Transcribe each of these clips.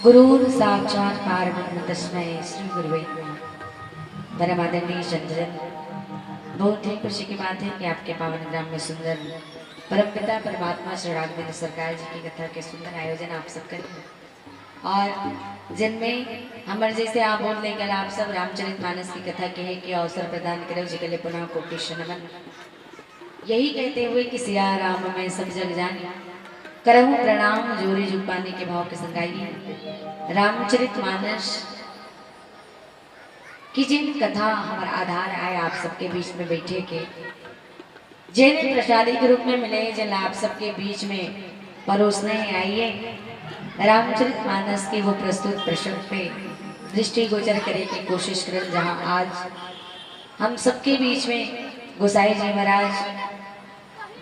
गुरुर साक्षात परब्रह्म तस्मै श्री गुरुवे नमः। परमादरणीय संतजन, बहुत ही खुशी की बात है कि आपके पावन ग्राम में सुंदर परमपिता परमात्मा श्री राघवेंद्र सरकार जी की कथा के सुंदर आयोजन आप सब करेंगे और जिनमें हमारे जैसे आप बोल लेकर आप सब रामचरितमानस की कथा कहे के अवसर प्रदान करो जी के लिए पुनः कोटि नमन। यही कहते हुए कि सिया राम में सब जग जानी करहूं प्रणाम जोरी जुग पाने के भाव के संगाई रामचरितमानस की जिन कथा हमारा आधार आए आप सबके बीच में बैठे के जिन प्रसादी के रूप में मिले जिन आप सबके बीच में परोसने आइए रामचरितमानस के वो प्रस्तुत प्रसंग पे दृष्टि गोचर करे की कोशिश करें, जहां आज हम सबके बीच में गोसाई जी महाराज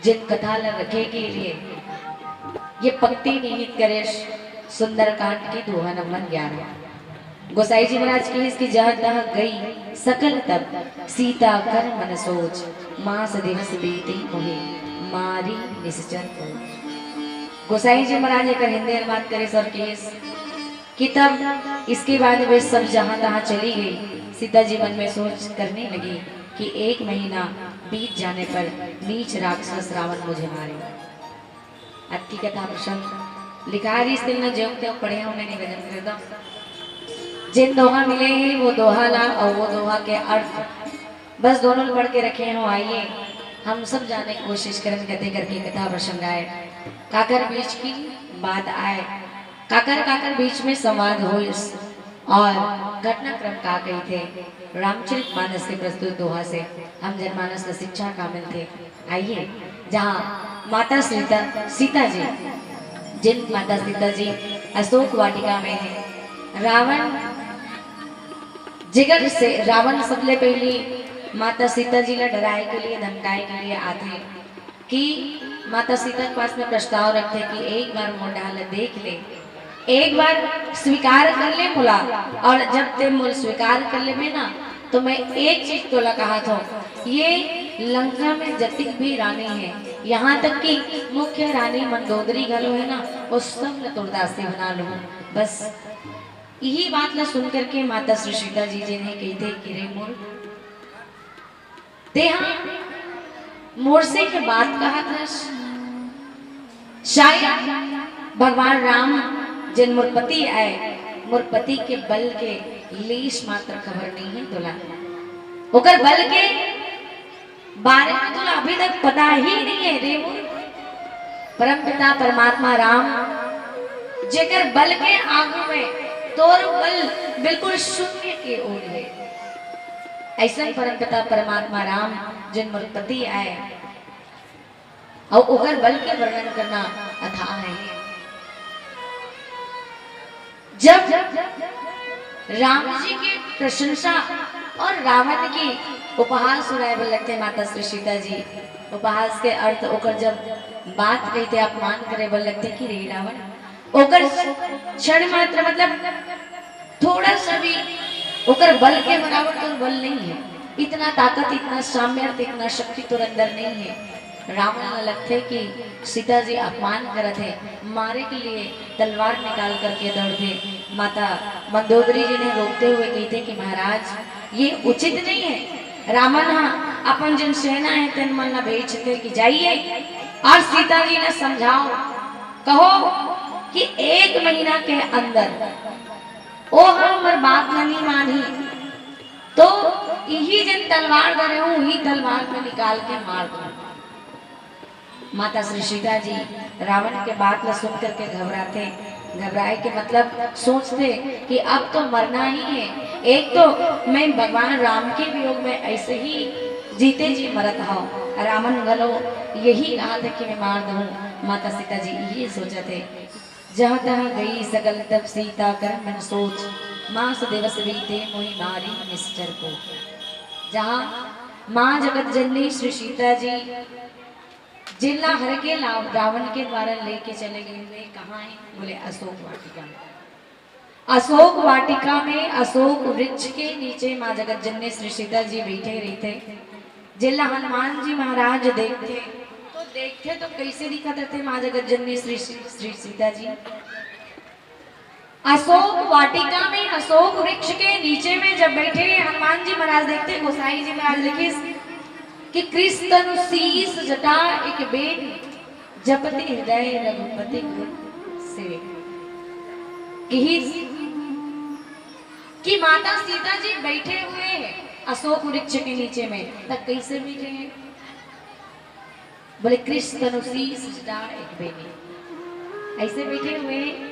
जिन कथा रखे के लिए ये पंक्ति निहित करे सुंदरकांड की दोहा नंबर 11। गोसाई जी महाराज की इसकी जहाँ तह गई सकल तब सीता कर मन सोच मास दिवस बीती मोहे मारी निश्चर खोज। गोसाई जी महाराज एक हिंदी अनुवाद करे सर केस कि तब इसके बाद वे सब जहाँ तहाँ चली गई। सीता जी मन में सोच करने लगी कि 1 महीना बीत जाने पर नीच राक्षस रावण मुझे मारे। आपकी कथा प्रसंग लिखा है इस दिन जो पढ़े हैं उन्हें निवेदन कर दो। जिन दोहा मिले हैं वो दोहा ला और वो दोहा के अर्थ बस दोनों पढ़ के रखे हो। आइए हम सब जाने की कोशिश करें कहते करके कथा प्रसंग आए काकर बीच की बात आए काकर काकर बीच में संवाद हो और घटनाक्रम का गई थे रामचरितमानस के प्रस्तुत दोहा से हम जनमानस में शिक्षा कामिल थे। आइए जहाँ माता सीता जी जिन माता सीता जी अशोक वाटिका में है रावण जिगर से रावण सबले पहली माता सीता जी ला डराए के लिए धमकाए के लिए आते कि माता सीता के पास में प्रस्ताव रखते कि एक बार मोडाल देख ले, एक बार स्वीकार कर ले मुला, और जब ते मूल स्वीकार कर ले में ना तो मैं एक चीज तोला कहा था, ये लंका में जतिक भी रानी है यहाँ तक कि मुख्य रानी मंदोदरी घलो है ना वो सब तुरदासी बना लूं। बस यही बात ला सुन करके माता श्री सीता जी जिन्हें कहते कि रे मोर मोर से के बात कहा था शायद भगवान राम जिन मुरपति आए मुरपति के बल के लीश मात्र खबर नहीं है तुला ओकर बल के बारे में तुला अभी तक पता ही नहीं है रे परमपिता परमात्मा राम जेकर बल के आगू में तोर बल बिल्कुल शून्य की ओर है। ऐसा परमपिता परमात्मा राम जिन मुरपति आए और उगर बल के वर्णन करना अथाह है। जब राम जी की प्रशंसा और रावण की उपहास सुनाए बल लगते माता श्री सीता जी उपहास के अर्थ ओकर जब बात कहते अपमान करे बल लगते कि रे रावण ओकर क्षण मात्र मतलब थोड़ा सा भी ओकर बल के बराबर तो बल नहीं है, इतना ताकत इतना सामर्थ्य इतना शक्ति तो अंदर नहीं है। रावण लगते कि सीता जी अपमान करत है मारे के लिए तलवार निकाल करके दौड़ते। माता मंदोदरी जी ने रोकते हुए कहते कि महाराज ये उचित नहीं है। रावण हाँ अपन जिन सेना है तेन मन भेजते कि जाइए और सीता जी ने समझाओ कहो कि 1 महीना के अंदर ओ हमर बात नहीं मानी तो यही जिन तलवार धरे हूँ ही तलवार में निकाल के मार दो। माता श्री सीता जी रावण के बात ला सुन करके घबराए के मतलब सोचते कि अब तो मरना ही है। एक तो मैं भगवान राम के वियोग में ऐसे ही जीते जी मरत हूँ रावण गलो यही कहा था कि मैं मार दूं। माता सीता जी यही सोचे थे जहाँ तहाँ गई सकल तब सीता कर मन सोच मास दिवस बीते मोहि मारी निश्चर को। जहाँ माँ जगत जननी श्री सीता जी जिला हर के रावण के द्वारा लेके चले गए हुए कहाँ है बोले अशोक वाटिका में। अशोक वाटिका में अशोक वृक्ष के नीचे माँ जगत जननी श्री सीता जी बैठे रहते। जिला हनुमान जी महाराज देखते तो कैसे दिखते थे माँ जगत जननी श्री सीता जी अशोक वाटिका में अशोक वृक्ष के नीचे में जब बैठे हनुमान जी महाराज देखते, गोसाई जी महाराज लिखे कि कृष्ण शीस जटा एक बेन जपति हृदय रघुपति से कि माता सीता जी बैठे हुए हैं अशोक वृक्ष के नीचे में, तब कैसे बैठे हैं? बोले कृष्ण शीस जटा एक बेनी, ऐसे बैठे हुए हैं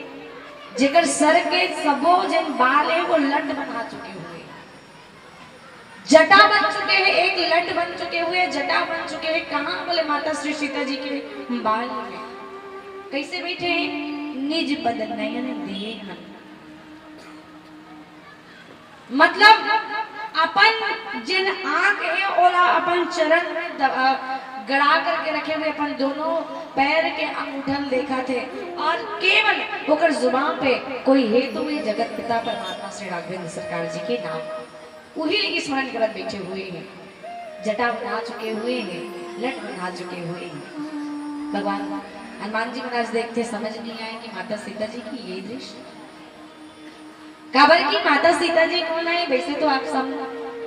जेकर सर के सबो जन बाल है वो लट बना चुके हुए, जटा बन चुके हैं, एक लट बन चुके हुए, जटा बन चुके हैं। कहाँ? बोले माता श्री सीता जी के बाल में। कैसे बैठे हैं? निज पद नयन दिए हन, मतलब अपन जिन आंख है ओला अपन चरण में गड़ा करके रखे हुए, अपन दोनों पैर के अंगूठन देखा थे और केवल होकर जुबान पे कोई हेतु में जगत पिता परमात्मा श्री राघवेंद्र सरकार जी के नाम वही स्मरण करत बैठे हुए हैं, जटा बना चुके हुए हैं, लट बना चुके हुए हैं। भगवान हनुमान जी महाराज देखते समझ नहीं आए कि माता सीता जी की ये दृश्य काबर की माता सीता जी कौन है? वैसे तो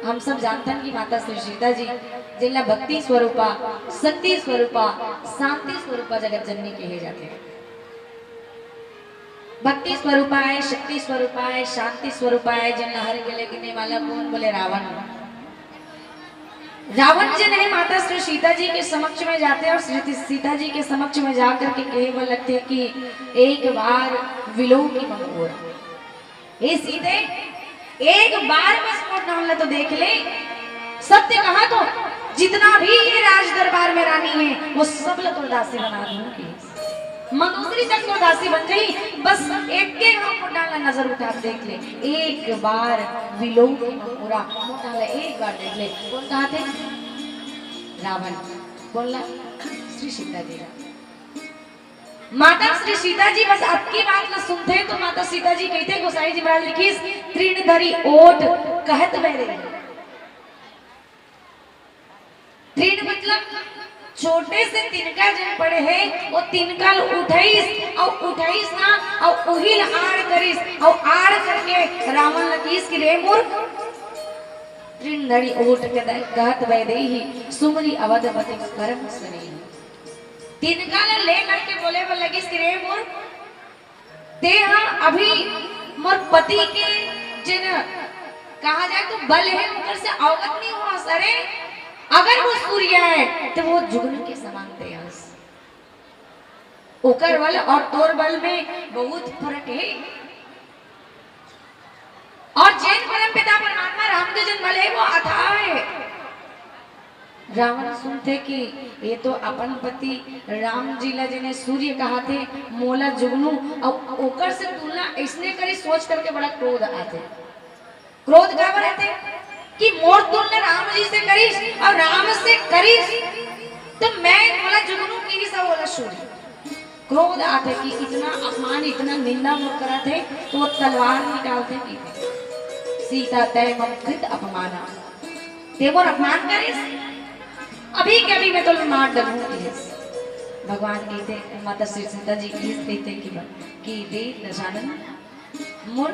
हम सब जानते हैं कि माता श्री सीता जी जिला भक्ति स्वरूपा, शक्ति स्वरूपा, शांति स्वरूपा जगत जननी कहे जाते हैं। भक्ति स्वरूपा है, शक्ति स्वरूपा है, शांति स्वरूपा है। जिन हर गले गिरने वाला कौन? बोले रावण। रावण जिन है माता श्री सीता जी के समक्ष में जाते हैं और श्री सीता जी के समक्ष में जाकर के कहे वो लगते कि एक बार विलोक की मंगोरा, हे सीते एक बार बस मोट डालना तो देख ले। सत्य कहा तो जितना भी ये राज दरबार में रानी है वो सब तो दासी बना दूंगी, मंदोदरी तक तो दासी बन गई। बस एक के हम मोट डालना नजर उठा देख ले, एक बार विलोक की मंगोरा मोट डाला एक बार देख ले। कौन कहा थे? रावण। बोला श्री सीता जी। माता श्री सीता जी बस आपकी बात न सुनते तो माता सीता जी कहते गोसाई जी महाराज लिखी तृण धरी ओट कहत मेरे। तृण मतलब छोटे से तिनका जन पड़े है वो तिनका उठाईस और उठाईस ना और उहिल आड़ करिस और आड़ करके रावण लकीस की रे मूर्ख तृण धरी ओट कहत वैदेही सुमरी अवधपति करम सुनी। तिनका ले करके बोले वो लगी रे मोर ते हाँ अभी मोर पति के जिन कहा जाए तो बल है ऊपर से अवगत नहीं हुआ सरे। अगर वो सूर्य है तो वो जुगनू के समान थे, ओकर बल और तोर बल में बहुत फर्क है। और जैन परम पिता परमात्मा राम के जन बल है वो अथाह है। रावण सुनते कि ये तो अपन पति राम जी ला जिन्हें सूर्य कहा थे मोला जुगनू और ओकर से तुलना इसने करी सोच करके बड़ा क्रोध आते। क्रोध का आते कि मोर तुलना राम जी से करीस और राम से करीस तो मैं मोला जुगनू की ही सब बोला सूर्य। क्रोध आते कि इतना अपमान इतना निंदा मोर करा थे तो वो तलवार निकालते की सीता तय मम कृत अपमाना ते मोर अपमान करीस अभी के अभी मैं तो मार डालूंगी। भगवान कहते माता श्री सीता जी कहते कि रे दशानन मुर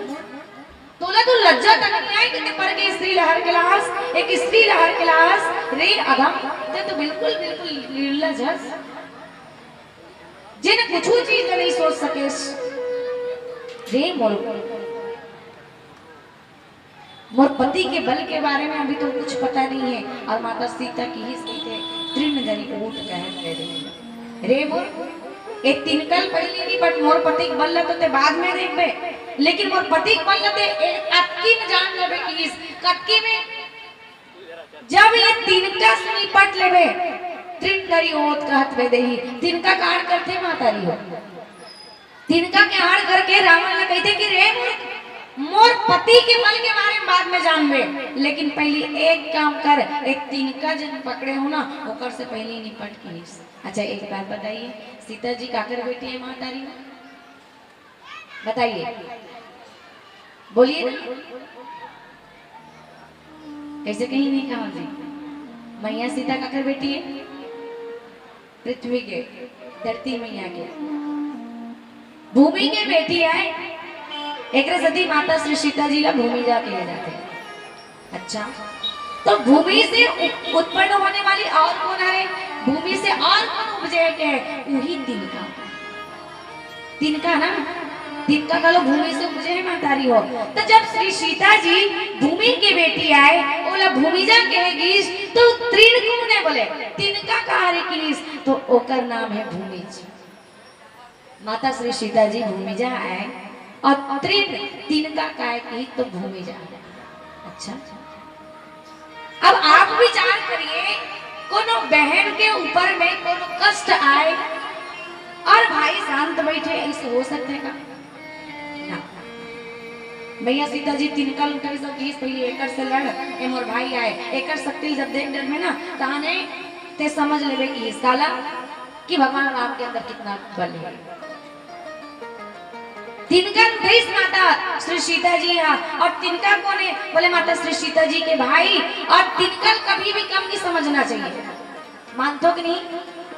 तोला तो लज्जा तक नहीं आई कि पर के स्त्री लहर क्लास एक स्त्री लहर क्लास रे अधम ते तो बिल्कुल बिल्कुल निर्लज है जिन कुछ चीज नहीं सोच सके रे मोर पति के बल के बारे में अभी तो कुछ पता नहीं है। और माता सीता की ही सीते तृण धरी ओट कह रे मोर एक तिनकल पहली नहीं बट मोर पति के बल तो ते बाद में देखबे, लेकिन मोर पति के बल ते एक अटकी में जान लेबे कि इस कटकी में जब ये तिनका से निपट लेबे तृण धरी ओट कहत वे देही। तिनका काट करते माता री हो तिनका के हार करके रावण ने कहते कि रे मोर पति के बल के बारे में बाद में जानबे, लेकिन पहले एक काम कर एक तिनका जन पकड़े हो ना ओकर से पहले निपट के। अच्छा एक बात बताइए सीता जी काकर बेटी है माता री? बताइए बोलिए ना। कैसे कहीं नहीं कहा जी मैया सीता काकर बेटी है? पृथ्वी के धरती मैया के भूमि के बेटी है एक सदी माता श्री सीता जी का भूमि जाके ले जाते हैं। अच्छा, तो भूमि से उत्पन्न होने वाली और कौन है? भूमि से और कौन उपजे के? वही तिनका। तिनका ना, तिनका का लो भूमि से उपजे मातारी हो। तो जब श्री सीता जी भूमि की बेटी आए, बोला भूमि जा कहेगी तो तृण कौन है? बोले तिनका कहा रे किस, तो ओकर नाम है भूमिज। माता श्री सीता जी भूमिजा आए और तृण तिनका काय की तो भूमिजा। अच्छा, अब आप विचार करिए, कोनो बहन के ऊपर में कोनो कष्ट आए और भाई शांत बैठे, ऐसे हो सकते का? ना। भैया सीता जी तिनका लुटाई सब चीज पहले एकर से लड़ एम और भाई आए, एकर शक्ति जब देख डर में ना ताने ते समझ लेवे कि इस साला कि भगवान राम के अंदर कितना बल है। तिनका लुटाई माता श्री सीता जी है, और तिनका कौन है? बोले माता श्री सीता जी के भाई। और तिनका कभी भी कम नहीं समझना चाहिए, मानते कि नहीं?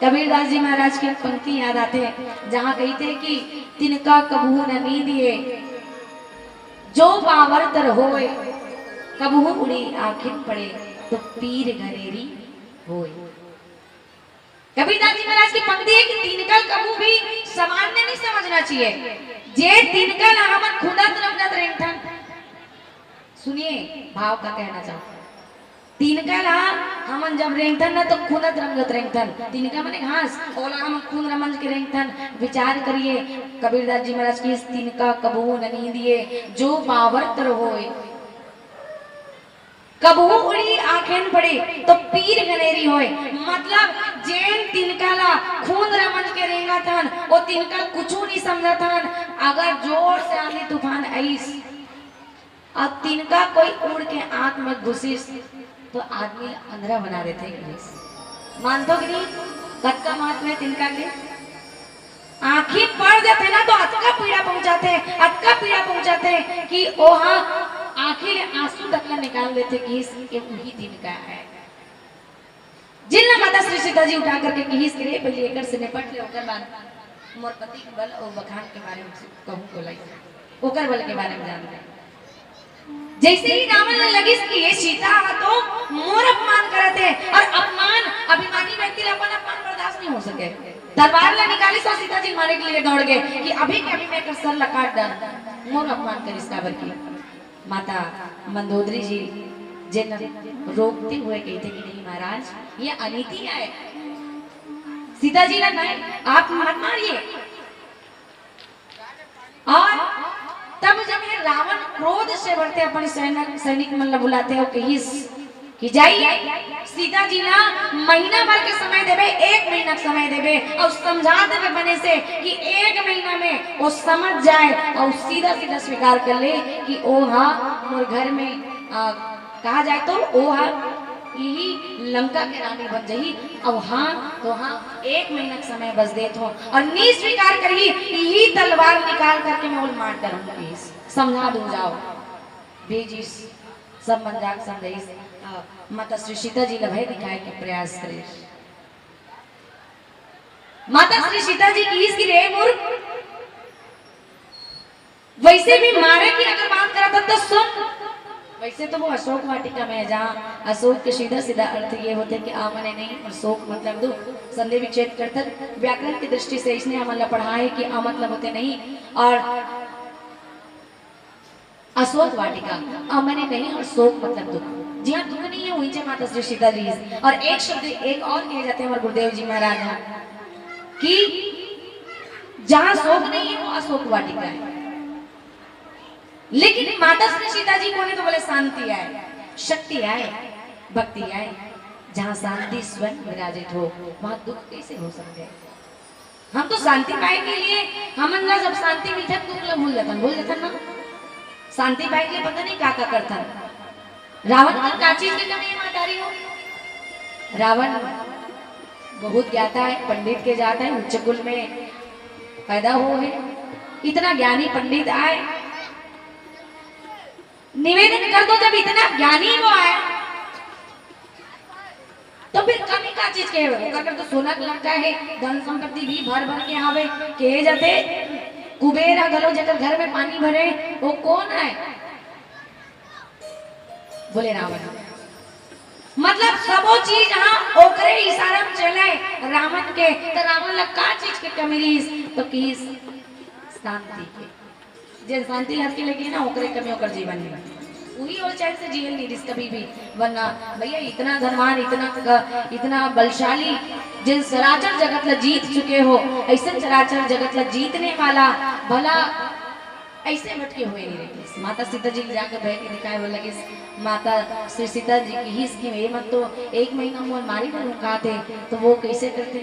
कबीरदास जी महाराज की पंक्ति याद आते हैं जहाँ कहते कि तिनका कबू न नींदिए जो बावरतर होए, कबू उड़ी आखिर पड़े तो पीर घनेरी होए। कबीरदास जी महाराज की पंक्ति है कि तिनकल कबू भी सामान्य नहीं समझना चाहिए। जे तिनकल हमन खुदत रंगत रेंठन, सुनिए भाव का कहना चाहूँ। तिनकल हमन जब रेंठन ना तो खुदत रंगत रेंठन, तिनका माने घास, ओला हम खून रमन के रेंठन। विचार करिए कबीरदास जी महाराज की तिनका कबू न नींदिए जो बावरतर होए, कबू उड़ी आंखें पड़े तो पीर गनेरी होए। मतलब जैन तिनकाला खून रमन के रेंगा थन, वो तिनका कुछ नहीं समझा थन। अगर जोर से आंधी तूफान आईस और तिनका कोई उड़ के आंख में घुसिस तो आदमी अंधेरा बना देते हैं। मानतो कि नहीं? कत्का मात में तिनका के आंखें पड़ जाते ना तो अतका पीड़ा पहुंचाते हैं, अतका पीड़ा पहुंचाते हैं कि ओहा आखिर आंसू तक निकाल देते कि ये वही तिनका है। जिन माता श्री सीता जी उठा करके किहिस करे पहले एकर से निपट ले, ओकर बाद मोर पति के बल और बखान के बारे में कहूं बोलाई, ओकर बल के बारे में जान ले। जैसे ही रावण ने लगी कि ये सीता तो मोर अपमान करते और अपमान अभिमानी व्यक्ति अपन अपमान बर्दाश्त नहीं हो सके, तलवार ले निकाली तो सीता जी मारने के लिए दौड़ गए कि अभी के अभी मैं कर सर लकाट डाल, मोर अपमान कर इसका बल्कि। माता मंदोदरी जी जिन रोकते हुए कहते कि नहीं महाराज ये अनीति है, सीता जी नहीं आप मत मारिए। और तब जब ये रावण क्रोध से बढ़ते अपन सैनिक मन बुलाते हो कि जाइए सीता जी ना महीना भर के समय देवे, 1 महीना समय देवे और समझा देवे बने से कि 1 महीना में वो समझ जाए और सीधा सीधा स्वीकार कर ले कि ओ हाँ मोर घर में कहा जाए तो ओ हाँ यही लंका के रानी बन जाही। अब हाँ तो हाँ 1 महीना का समय बस देत हो और नहीं स्वीकार करी यही तलवार निकाल करके मैं उल मार करूंगी, समझा दूं जाओ भेजिस सब मजाक समझाइस। माता श्री सीता जी का भय दिखाए के प्रयास करे। माता श्री सीता जी की इसकी रे मूर्ख वैसे भी मारे की अगर बात करा था तो सुन, वैसे तो वो अशोक वाटिका में है जहाँ अशोक के सीधा सीधा अर्थ ये होते हैं कि आमने नहीं और शोक मतलब दुख, संधि विच्छेद करतल व्याकरण की दृष्टि से इसने हमारा पढ़ा है कि आ मतलब होते नहीं और अशोक वाटिका आमने नहीं और शोक मतलब दुख। जी हाँ दुख नहीं है वही माता श्री सीता जी। और एक शब्द एक और कहे जाते हैं हमारे गुरुदेव जी महाराज कि जहाँ शोक नहीं है वो अशोक वाटिका है, लेकिन माता श्री सीता जी को तो बोले शांति आए, शक्ति आए, भक्ति आए। जहाँ शांति स्वयं विराजित हो वहां दुख कैसे हो सकते हैं? हम तो शांति पाए के लिए हम जब शांति मिलता दुख भूल जाता ना, शांति पाए के लिए पता नहीं क्या करता। रावण का चीज की कमी मातारी हो, रावण बहुत ज्ञाता है, पंडित के जाता है, उच्च कुल में पैदा हो है, इतना ज्ञानी पंडित आए, निवेदन कर दो जब इतना ज्ञानी वो आए तो फिर कमी का चीज के कर तो सोना लड़का है, धन संपत्ति भी भर भर के आवे के जाते कुबेर गलो जकर घर में पानी भरे वो कौन है? बोले रावण। मतलब सबो चीज हाँ ओकरे इशारा में चले रावण के, तो रावण लग का चीज के कमी रही तो की शांति के, जे शांति हर के लगी ना ओकरे कमी ओकर जीवन में वही और चैन से जीवन नहीं रिस कभी भी। वरना भैया इतना धनवान इतना बलशाली जिन चराचर जगत ला जीत चुके हो, ऐसे चराचर जगत ला जीतने वाला भला ऐसे भटके हुए नहीं रहे। माता सीता जी जाकर बह के दिखाए वो लगे माता श्री सीता जी की ही स्कीम ये मत तो 1 महीना मोल मारी में रुका थे तो वो कैसे करते।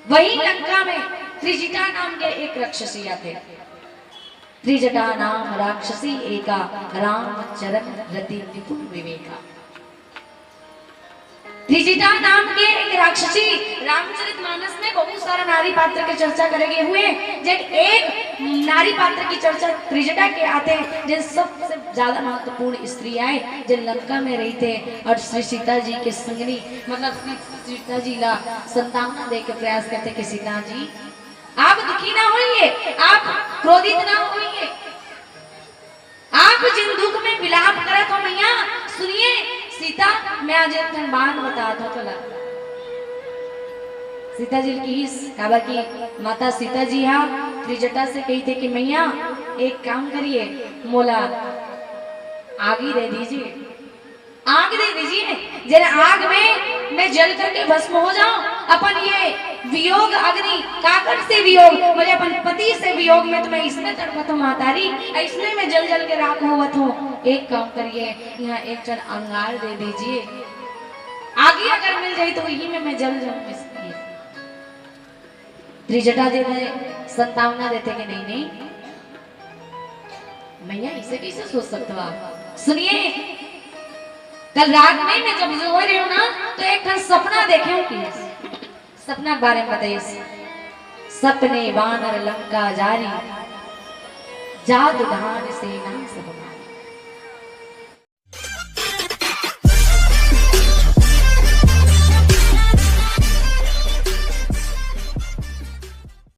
वही लंका में त्रिजटा नाम के एक राक्षसी आते, त्रिजटा नाम राक्षसी एका राम चरण रति विपुल विवेका। त्रिजटा नाम के एक राक्षसी रामचरितमानस में बहुत सारा नारी पात्र की चर्चा करेंगे हुए, जब एक नारी पात्र की चर्चा त्रिजटा के आते हैं जिन सबसे ज्यादा महत्वपूर्ण स्त्री आए जिन लंका में रही थे और श्री सीता जी के संगनी मतलब सीता जी ला संतावना दे के प्रयास करते कि सीता जी आप दुखी ना होइए, आप क्रोधित ना होइए, आप जिन दुख में विलाप करत हो मैया सुनिए सीता मैं आज एक बात बताता चला। सीता जी की काबा की माता सीता जी हाँ त्रिजटा से कही थे कि मैया एक काम करिए मोला आग ही दे दीजिए, आग दे दीजिए जरा आग में मैं जल करके भस्म हो जाऊं। अपन ये वियोग अग्नि काकट से वियोग मुझे अपन पति से वियोग में तो मैं इसमें तड़पत हूँ मातारी, इसमें मैं जल जल के राख होवत हूँ। एक काम करिए यहाँ एक जन अंगार दे दीजिए, आगे अगर मिल जाए तो वही में मैं जल जाऊं। इसलिए त्रिजटा जी ने संतावना देते कि नहीं नहीं मैया इसे कैसे सोच सकते हो आप। सुनिए कल रात में मैं जब सो रही हूँ ना तो एक सपना देखे हूँ कि सपना के बारे में बताइए। सपने वानर लंका जारी जादू धान सेना सब